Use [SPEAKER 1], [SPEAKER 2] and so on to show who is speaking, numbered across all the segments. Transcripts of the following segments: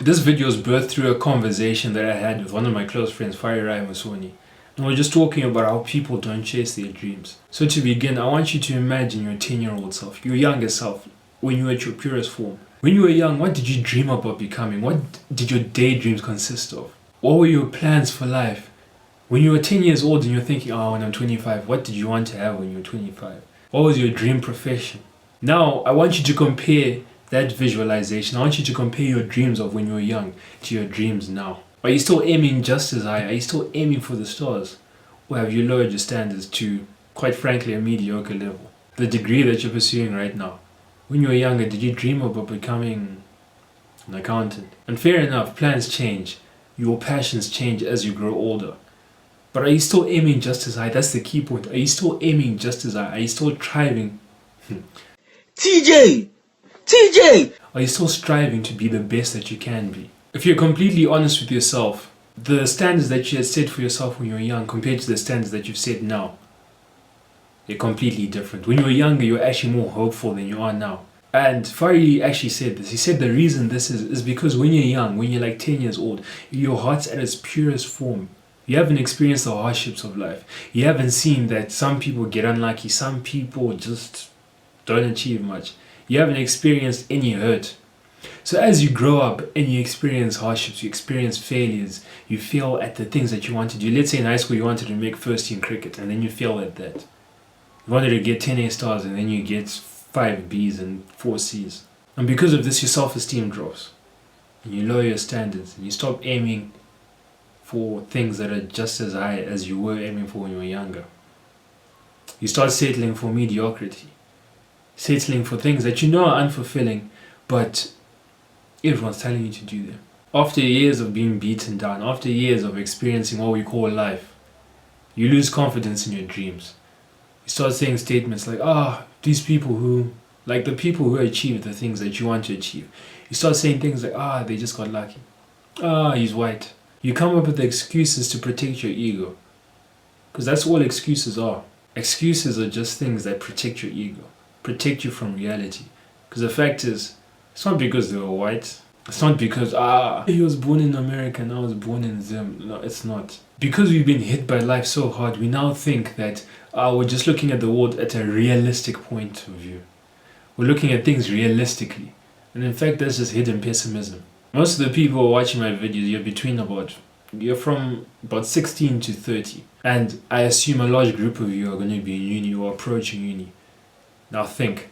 [SPEAKER 1] This video was birthed through a conversation that I had with one of my close friends, Farirai Musoni. And we're just talking about how people don't chase their dreams. So to begin, I want you to imagine your 10-year-old self, your younger self, when you were at your purest form. When you were young, what did you dream about becoming? What did your daydreams consist of? What were your plans for life? When you were 10 years old and you're thinking, oh, when I'm 25, what did you want to have when you were 25? What was your dream profession? Now, I want you to compare that visualization. I want you to compare your dreams of when you were young to your dreams now. Are you still aiming just as high? Are you still aiming for the stars? Or have you lowered your standards to, quite frankly, a mediocre level? The degree that you're pursuing right now. When you were younger, did you dream about becoming an accountant? And fair enough, plans change. Your passions change as you grow older. But are you still aiming just as high? That's the key point. Are you still aiming just as high? Are you still striving?
[SPEAKER 2] TJ!
[SPEAKER 1] Are you still striving to be the best that you can be? If you're completely honest with yourself, the standards that you had set for yourself when you were young compared to the standards that you've set now, they're completely different. When you were younger, you were actually more hopeful than you are now. And Fari actually said this. He said the reason this is because when you're young, when you're like 10 years old, your heart's at its purest form. You haven't experienced the hardships of life. You haven't seen that some people get unlucky, some people just don't achieve much. You haven't experienced any hurt. So as you grow up and you experience hardships, you experience failures, you fail at the things that you want to do. Let's say in high school you wanted to make first team cricket and then you fail at that. You wanted to get 10 A stars and then you get 5 Bs and 4 Cs. And because of this, your self-esteem drops. And you lower your standards and you stop aiming for things that are just as high as you were aiming for when you were younger. You start settling for mediocrity. Settling for things that you know are unfulfilling, but everyone's telling you to do them. After years of being beaten down, after years of experiencing what we call life, you lose confidence in your dreams. You start saying statements like, these people who, like the people who achieve the things that you want to achieve. You start saying things like, they just got lucky. He's white. You come up with excuses to protect your ego. Because that's all excuses are. Excuses are just things that protect your ego. Protect you from reality. Because the fact is, it's not because they were white. It's not because, he was born in America and I was born in Zim. No, it's not. Because we've been hit by life so hard, we now think that we're just looking at the world at a realistic point of view. We're looking at things realistically. And in fact, that's just hidden pessimism. Most of the people who are watching my videos, you're from about 16 to 30. And I assume a large group of you are going to be in uni or approaching uni. Now think,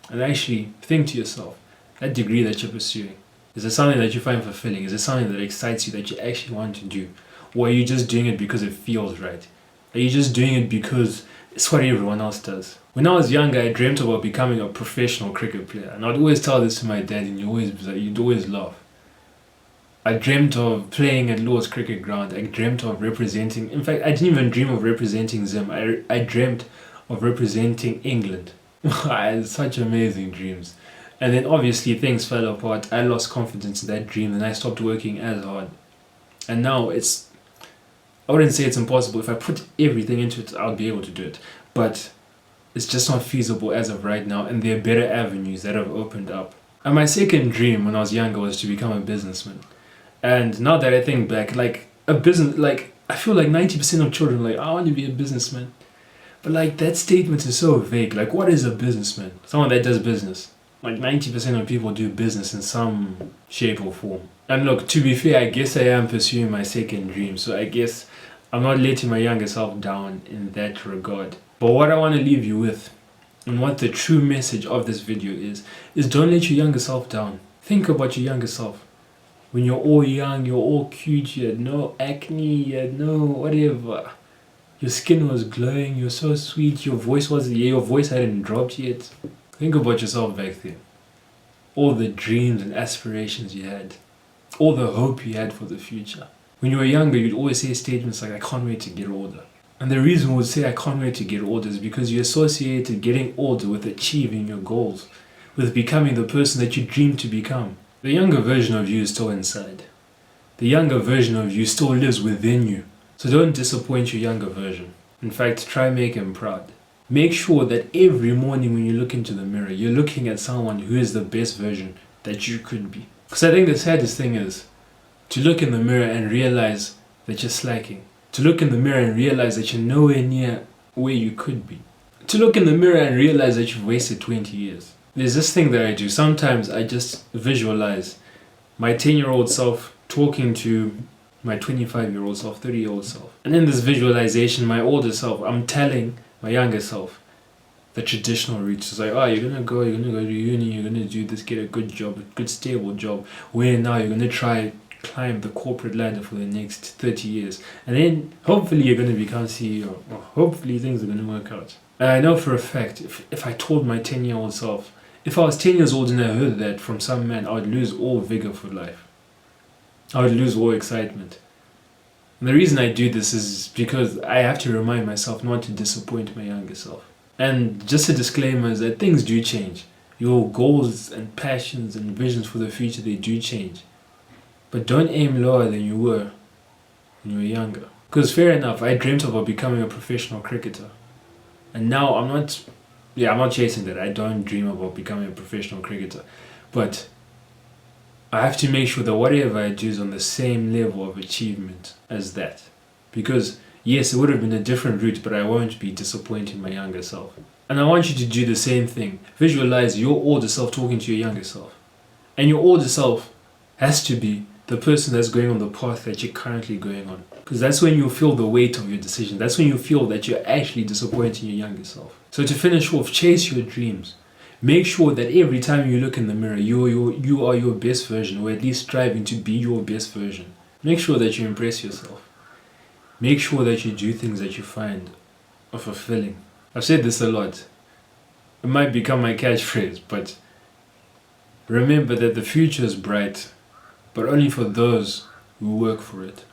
[SPEAKER 1] and actually think to yourself, that degree that you're pursuing, is it something that you find fulfilling? Is it something that excites you, that you actually want to do? Or are you just doing it because it feels right? Are you just doing it because it's what everyone else does? When I was younger, I dreamt about becoming a professional cricket player. And I'd always tell this to my dad and you'd always laugh. I dreamt of playing at Lord's Cricket Ground. I dreamt of representing, in fact, I didn't even dream of representing Zim. I dreamt of representing England. I had such amazing dreams. And then obviously things fell apart. I lost confidence in that dream and I stopped working as hard. And now I wouldn't say it's impossible. If I put everything into it, I'll be able to do it. But it's just not feasible as of right now, and there are better avenues that have opened up. And my second dream when I was younger was to become a businessman. And now that I think back, I feel like 90% of children I want to be a businessman. But that statement is so vague. What is a businessman? Someone that does business. 90% of people do business in some shape or form. And look, to be fair, I guess I am pursuing my second dream. So I guess I'm not letting my younger self down in that regard. But what I want to leave you with, and what the true message of this video is don't let your younger self down. Think about your younger self. When you're all young, you're all cute, you had no acne, you had no whatever. Your skin was glowing, you're so sweet, your voice hadn't dropped yet. Think about yourself back then. All the dreams and aspirations you had. All the hope you had for the future. When you were younger, you'd always say statements like, I can't wait to get older. And the reason we would say I can't wait to get older is because you associated getting older with achieving your goals. With becoming the person that you dreamed to become. The younger version of you is still inside. The younger version of you still lives within you. So don't disappoint your younger version. In fact, try make him proud. Make sure that every morning when you look into the mirror, you're looking at someone who is the best version that you could be. Because I think the saddest thing is to look in the mirror and realize that you're slacking. To look in the mirror and realize that you're nowhere near where you could be. To look in the mirror and realize that you've wasted 20 years. There's this thing that I do. Sometimes I just visualize my 10-year-old self talking to my 25-year-old self, 30-year-old self. And in this visualization, my older self, I'm telling my younger self the traditional route. It's like, oh, you're gonna go to uni, you're gonna do this, get a good job, a good stable job, where now you're gonna try climb the corporate ladder for the next 30 years. And then hopefully you're gonna become CEO, or hopefully things are gonna work out. And I know for a fact, if I told my 10-year-old self, if I was 10 years old and I heard that from some man, I would lose all vigor for life. I would lose all excitement. And the reason I do this is because I have to remind myself not to disappoint my younger self. And just a disclaimer is that things do change. Your goals and passions and visions for the future, they do change. But don't aim lower than you were when you were younger. Because fair enough, I dreamt about becoming a professional cricketer. And now I'm not chasing that. I don't dream about becoming a professional cricketer. But I have to make sure that whatever I do is on the same level of achievement as that. Because yes, it would have been a different route, but I won't be disappointing my younger self. And I want you to do the same thing. Visualize your older self talking to your younger self. And your older self has to be the person that's going on the path that you're currently going on. Because that's when you feel the weight of your decision. That's when you feel that you're actually disappointing your younger self. So to finish off, chase your dreams. Make sure that every time you look in the mirror, you are your best version, or at least striving to be your best version. Make sure that you impress yourself. Make sure that you do things that you find are fulfilling. I've said this a lot. It might become my catchphrase, but remember that the future is bright, but only for those who work for it.